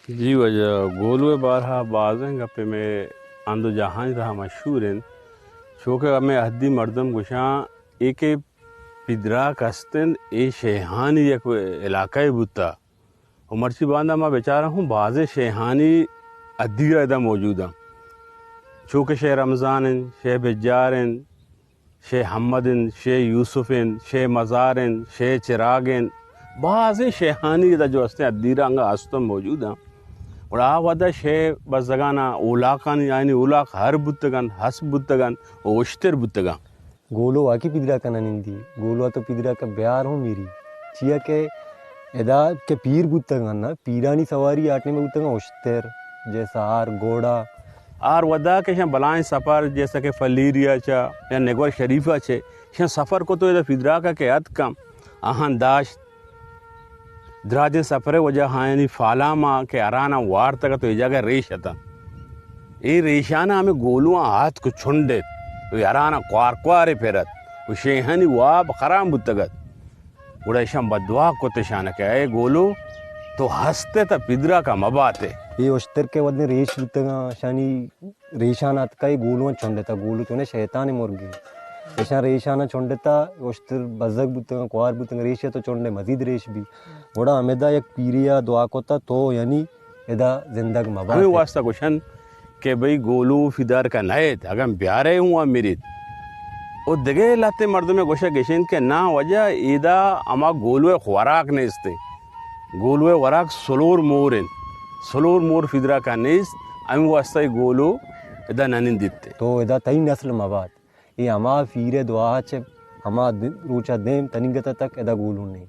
جی وجہ گولوے بارہا بازیں گپے میں اندو جہان رہا مشہور ہیں چونکہ میں عہدی مردم گشاں ایک پدرا کستن اے شیحانی یک علاقہ بوتا و مرچی باندھا میں بیچارہ ہوں باز شیحانی ادیرہ ادا موجود ہیں چونکہ شے رمضان ہیں، شے بجار ہیں، شے حمد ہیں، شے یوسف ہیں، شے مزار ہیں، شے چراغ ہیں، بعض شیحانی ادا جو ہستے ادیرہ انگا ہستم موجود ہیں اور ودا شے بزگانا اولاقان یعنی اولاق ہر بتگان ہس بتگان و اشتر بتگان گولو واقعی پدرا کا ننندی گولو تو پدرا کا بیار ہوں میری چیا کہ ادا کہ پیر بتگان نا پیرانی سواری آٹنے میں بتگان اشتر جیسا آر گوڑا آر ودا کہ شاہ بلائیں سفر جیسا کہ فلیریا چا یا نگور شریفہ چھے شاہ سفر کو تو ادا پدرا کا کہ اد کم آہن داشت دراجے سفرے وجہ ہائنی فالاما کہ ارانا وار تک تو جگہ ریش تھا اے ریشانا ہمیں گولوان ہاتھ کو چھنڈے تو ارانا کوارے پھرت وہ شیحانی واب خرام بتگت گوڑا شام بدوا کو تشانہ کہ اے گولو تو ہستے تا پدرا کا مباتے یہ اشتر کے ودنے ریش بتگان شانی ریشانات کا یہ گولوان چھنڈتا گولو چونے شیطان مرگی ایشان ریشانا چھنڈتا اشتر بزگ بتگان کوار بتگان ریشہ تو چھنڈے مزید ریش بھی گوڑا ہمیدہ یک پیریا دعا کوتا تو یعنی ادا زندگ مبات ہمیں واسطہ کشن کہ بھئی گولو فدار کا نائت اگر بیارے ہوں میرید او دگے لاتے مردوں میں گوشہ گشن کہ نا وجہ ایدہ اما گولوے خوراک نیستے گولوے وراک سلور مورن سلور مور فدرا کا نیست امی واسطہ گولو ادا ننن دیتے تو ادا تئی نسل مبات یہ ہما فیر دعا چھے ہما روچا دیم تنگتا تک ادا گولو نہیں